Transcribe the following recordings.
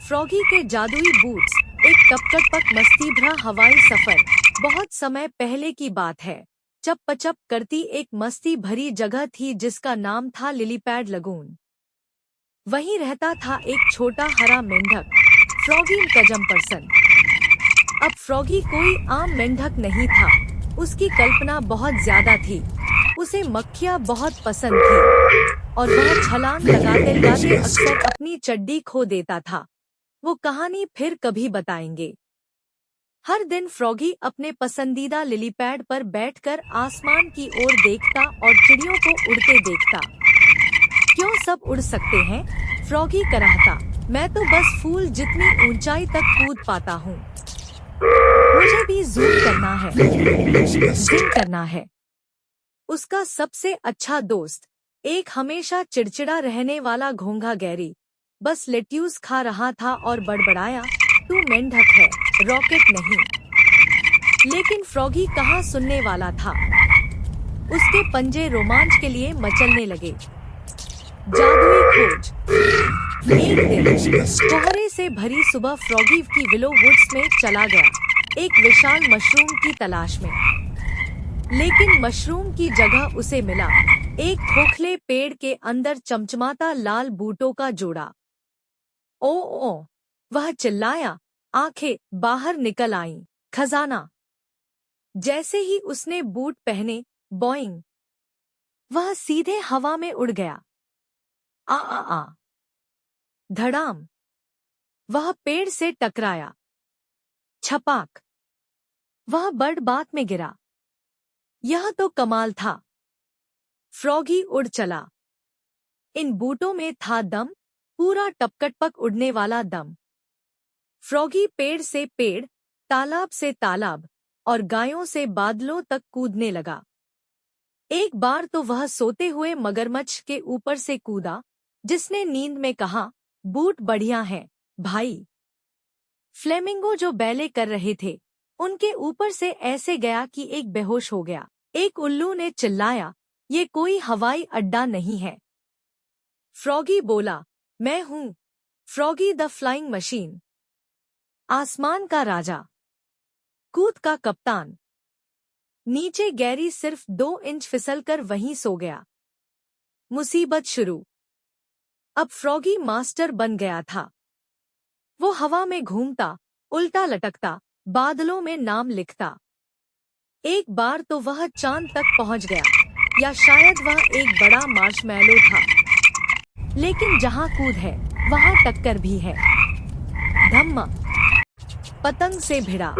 Froggy के जादुई boots. एक टपटपक मस्ती भरा हवाई सफर। बहुत समय पहले की बात है। चप पचप करती एक मस्ती भरी जगह थी जिसका नाम था लिलीपैड लगून। वहीं रहता था एक छोटा हरा मेंढक, फ्रॉगी कजमपर्सन। अब फ्रॉगी कोई आम मेंढक नहीं था। उसकी कल्पना बहुत ज्यादा थी। उसे मक्खियाँ बहुत पसंद थी और वह छलांग लगाते लगाते अक्सर अपनी चड्डी खो देता था। वो कहानी फिर कभी बताएंगे। हर दिन फ्रॉगी अपने पसंदीदा लिलीपैड पर बैठकर आसमान की ओर देखता और चिड़ियों को उड़ते देखता। क्यों सब उड़ सकते हैं? फ्रॉगी कराहता। मैं तो बस फूल जितनी ऊंचाई तक कूद पाता हूँ। मुझे भी जूम करना है, जिम करना है। उसका सबसे अच्छा दोस्त, एक हमेशा चिड़चिड़ा रहने वाला घोंघा गैरी, बस लेट्यूस खा रहा था और बड़बड़ाया, तू मेंढक है, रॉकेट नहीं। लेकिन फ्रॉगी कहाँ सुनने वाला था। उसके पंजे रोमांच के लिए मचलने लगे। जादुई खोज। एक दिन कोहरे से भरी सुबह फ्रॉगी की विलो वुड्स में चला गया, एक विशाल मशरूम की तलाश में। लेकिन मशरूम की जगह उसे मिला एक खोखले पेड़ के अंदर चमचमाता लाल बूटों का जोड़ा। ओ ओ, वह चिल्लाया, आंखें बाहर निकल आईं। खजाना। जैसे ही उसने बूट पहने, बॉइंग, वह सीधे हवा में उड़ गया। आ आ आ, धड़ाम, वह पेड़ से टकराया। छपाक, वह बर्ड बात में गिरा। यह तो कमाल था। फ्रॉगी उड़ चला। इन बूटों में था दम, पूरा टपकटपक उड़ने वाला दम। फ्रॉगी पेड़ से पेड़, तालाब से तालाब और गायों से बादलों तक कूदने लगा। एक बार तो वह सोते हुए मगरमच्छ के ऊपर से कूदा, जिसने नींद में कहा, बूट बढ़िया हैं, भाई। फ्लेमिंगो जो बैले कर रहे थे, उनके ऊपर से ऐसे गया कि एक बेहोश हो गया। एक उल्लू ने चिल्लाया, ये कोई हवाई अड्डा नहीं है। फ्रॉगी बोला, मैं हूँ, फ्रॉगी द फ्लाइंग मशीन। आसमान का राजा, कूद का कप्तान। नीचे गैरी सिर्फ 2 इंच फिसलकर वहीं सो गया। मुसीबत शुरू। अब फ्रॉगी मास्टर बन गया था। वो हवा में घूमता, उल्टा लटकता, बादलों में नाम लिखता। एक बार तो वह चांद तक पहुंच गया, या शायद वह एक बड़ा मार्शमैलो था। लेकिन जहां कूद है, वहां टक्कर भी है। धम्मा, पतंग से भिड़ा।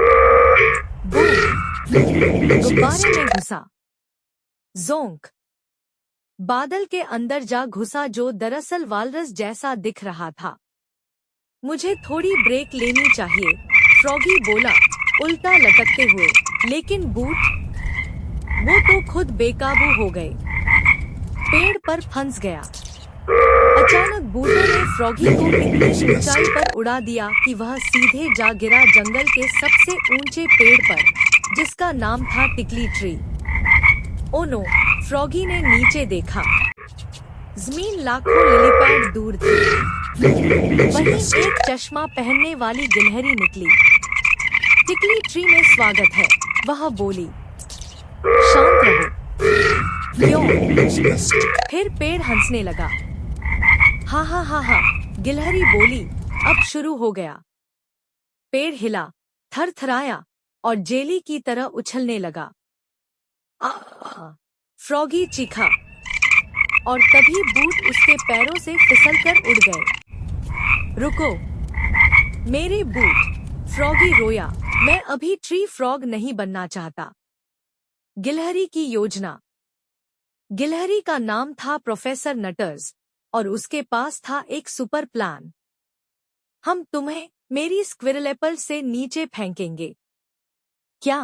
बूम, गुब्बारे में घुसा। जोंक, बादल के अंदर जा घुसा जो दरअसल वालरस जैसा दिख रहा था। मुझे थोड़ी ब्रेक लेनी चाहिए, फ्रॉगी बोला, उल्टा लटकते हुए। लेकिन बूट, वो तो खुद बेकाबू हो गए। पेड़ पर फंस गया। अचानक बूटों ने फ्रॉगी को इतनी ऊंचाई पर उड़ा दिया कि वह सीधे जा गिरा जंगल के सबसे ऊंचे पेड़ पर, जिसका नाम था टिकली ट्री। ओ नो, फ्रॉगी ने नीचे देखा। जमीन लाखों लिलीपैड दूर थी। वहीं एक चश्मा पहनने वाली गिलहरी निकली। टिकली ट्री में स्वागत है, वह बोली। शांत रहो। क्यों? फिर पेड़ हंसने लगा। हा हा हा हा, गिलहरी बोली, अब शुरू हो गया। पेड़ हिला, थरथराया और जेली की तरह उछलने लगा। फ्रॉगी चीखा और तभी बूट उसके पैरों से फिसलकर उड़ गए। रुको, मेरे बूट, फ्रॉगी रोया। मैं अभी ट्री फ्रॉग नहीं बनना चाहता। गिलहरी की योजना। गिलहरी का नाम था प्रोफेसर नटर्स और उसके पास था एक सुपर प्लान। हम तुम्हें मेरी स्क्विरल एप्पल से नीचे फेंकेंगे। क्या?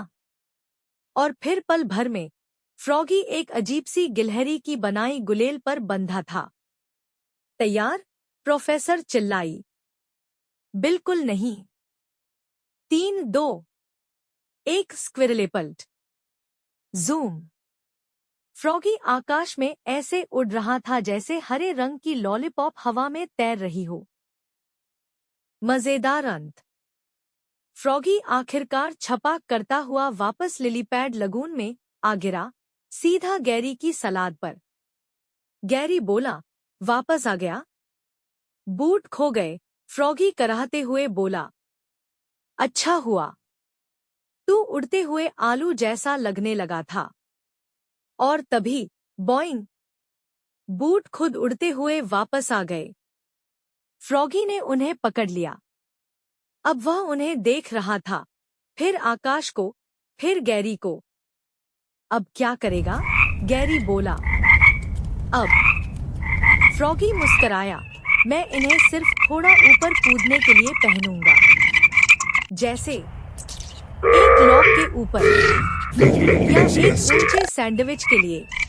और फिर पल भर में फ्रॉगी एक अजीब सी गिलहरी की बनाई गुलेल पर बंधा था। तैयार? प्रोफेसर चिल्लाई। बिल्कुल नहीं। 3, 2, 1 स्क्विरल एप्पल। जूम। फ्रॉगी आकाश में ऐसे उड़ रहा था जैसे हरे रंग की लॉलीपॉप हवा में तैर रही हो। मजेदार अंत। फ्रॉगी आखिरकार छपाक करता हुआ वापस लिलीपैड लगून में आ गिरा, सीधा गैरी की सलाद पर। गैरी बोला, वापस आ गया? बूट खो गए, फ्रॉगी कराहते हुए बोला। अच्छा हुआ, तू उड़ते हुए आलू जैसा लगने लगा था। और तभी बॉइंग, बूट खुद उड़ते हुए वापस आ गए। फ्रॉगी ने उन्हें पकड़ लिया। अब वह उन्हें देख रहा था, फिर आकाश को, फिर गैरी को। अब क्या करेगा? गैरी बोला। अब फ्रॉगी मुस्कराया, मैं इन्हें सिर्फ थोड़ा ऊपर कूदने के लिए पहनूंगा, जैसे एक लॉक के ऊपर या एक ऊंचे सैंडविच के लिए।